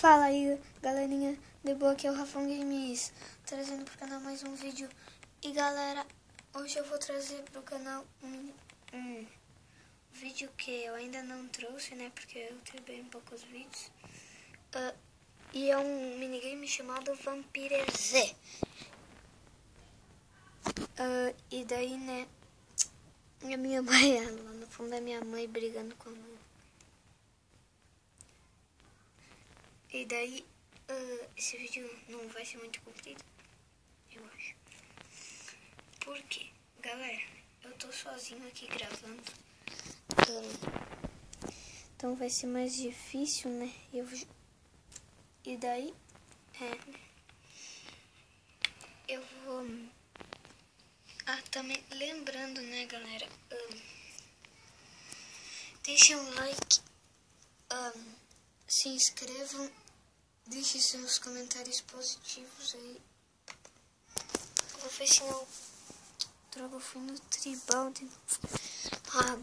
Fala aí, galerinha, de boa, aqui é o Rafão Games, trazendo pro canal mais um vídeo. E galera, hoje eu vou trazer pro canal um vídeo que eu ainda não trouxe, né, porque eu tenho bem poucos vídeos. E é um minigame chamado Vampire Z. E daí, né, a minha mãe, lá no fundo é minha mãe brigando com a mãe. E daí, esse vídeo não vai ser muito comprido, eu acho. Por quê? Galera, eu tô sozinho aqui gravando. Então vai ser mais difícil, né? E daí, eu vou... também lembrando, né, galera? Deixem um like, se inscrevam, deixem seus comentários positivos aí. Eu vou ver se não... Droga, eu fui no tribal de novo. Cara,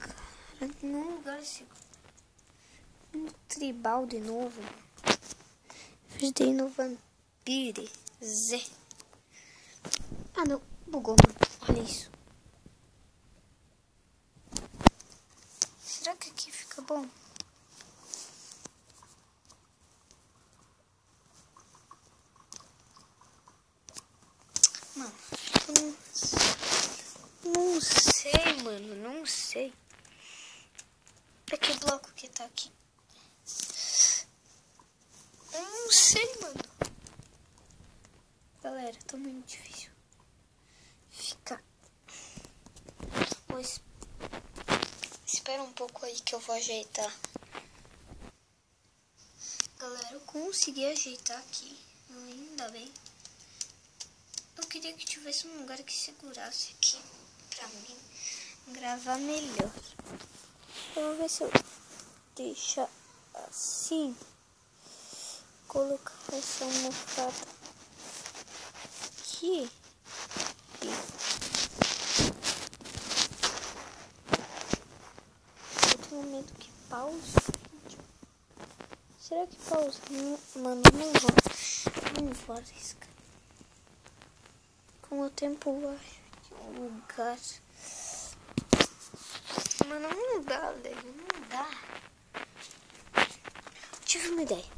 num lugar seguro. No tribal de novo. Dei no Vampire Z. Ah, não. Bugou, mano. Olha isso. Será que aqui fica bom? Mano, não sei, mano. Não sei. Pra que bloco que tá aqui? Eu não sei, mano. Galera, tá muito difícil. Fica. Pois. Espera um pouco aí que eu vou ajeitar. Galera, eu consegui ajeitar aqui. Ainda bem. Eu queria que tivesse um lugar que segurasse aqui pra mim gravar melhor. Eu vou ver se eu deixar assim. Colocar essa almofada aqui. Eu tenho medo que pause. Será que pausa? Mano, não vou arriscar. Com o tempo eu acho que o lugar... Mano, não dá, velho. Não dá. Tive uma ideia.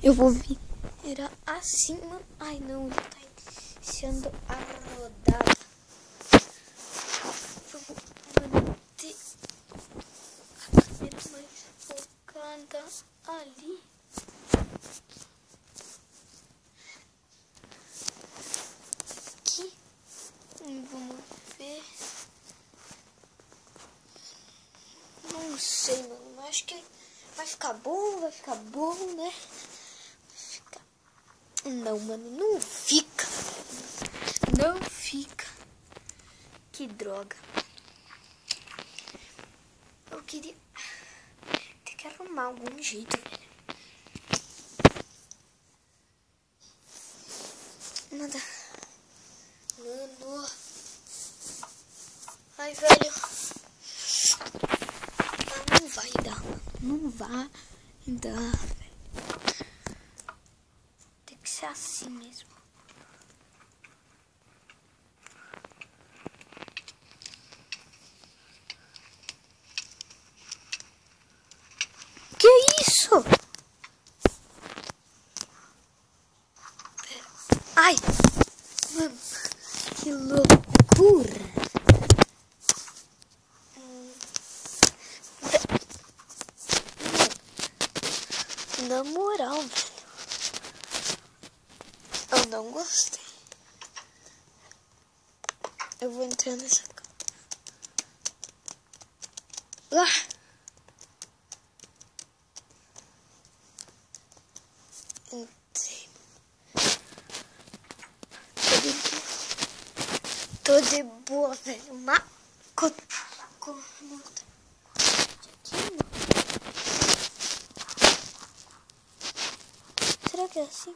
Eu vou virar assim, mano. Ai, não. Já tá iniciando a rodada. Eu vou manter a câmera mais focada ali. Aqui. Vamos ver. Não sei, mano. Mas acho que vai ficar bom, né? Não, mano, não fica. Não fica. Que droga. Eu queria... Tem que arrumar algum jeito, velho. Nada. Mano. Ai, velho. Não vai dar, mano. Não vai dar, velho. Tem que ser assim mesmo. Que isso? Ai! Mano, que loucura! Na moral, velho. Eu não gostei. Eu vou entrar nessa cama. Entrei. Tô de boa, velho. Será que é assim?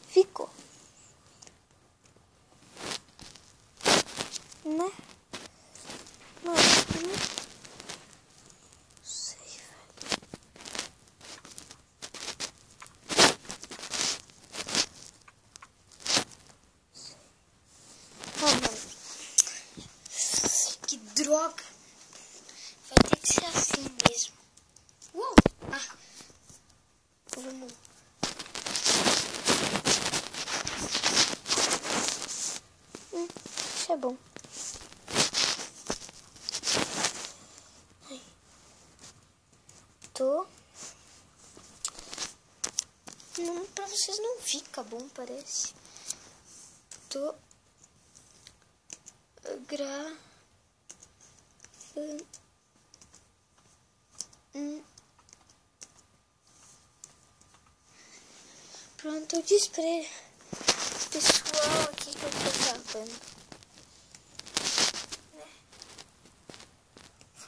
Ficou. né? Não, não sei, velho. Ah, mano. Que droga. Vai ter que ser assim mesmo. Ah. Vamos. Isso é bom. Não, pra vocês não fica bom, parece. Tô gravando. Pronto, eu disse pra pessoal aqui que eu tô gravando.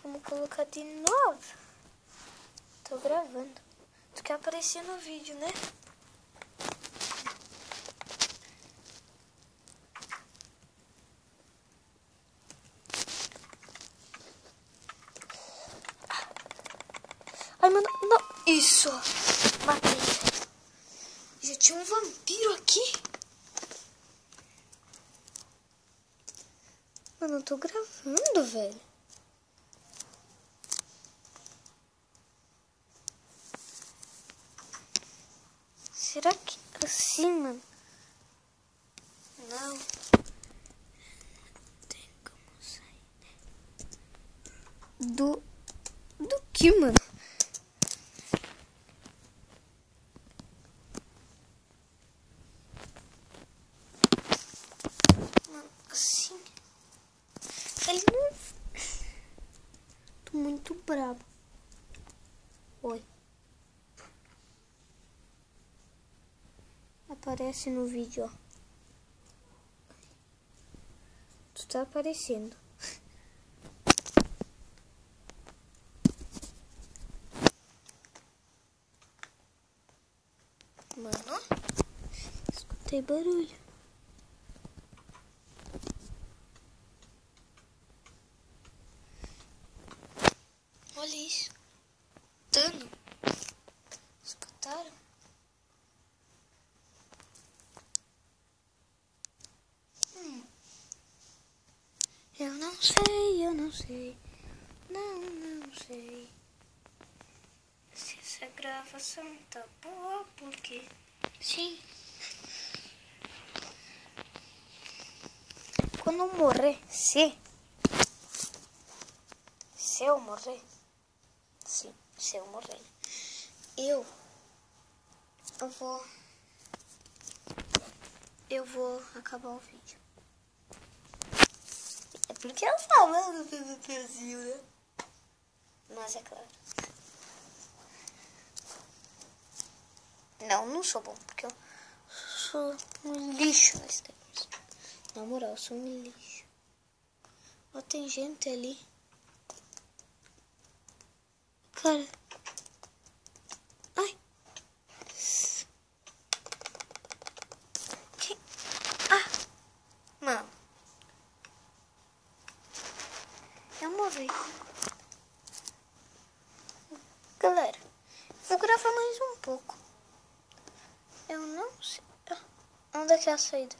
Vamos colocar de novo. Tô gravando. Tu quer aparecer no vídeo, né? Ai, mano, não. Isso. Matei. Já tinha um vampiro aqui. Mano, eu tô gravando, velho. Será que assim, mano? Não. Tem como sair, né? Do que, mano? Mano, assim. Ele não. Tô muito bravo. Oi. Aparece no vídeo, ó. Tu tá aparecendo. Mano, escutei barulho. Olha isso. Dano. Escutaram? Eu não sei, eu não sei. Não sei. Se essa gravação tá boa, porque sim. Quando eu morrer, se eu morrer, sim, se eu morrer, eu vou acabar o vídeo. É porque eu falando PVPzinho, né? Mas é claro. Não sou bom, porque eu sou um lixo nesse negócio. Na moral, eu sou um lixo. Ó, tem gente ali. Cara. Ai. Que... Ah. Mano. Eu morri. Galera, vou gravar mais um pouco. Eu não sei. Onde é que é a saída?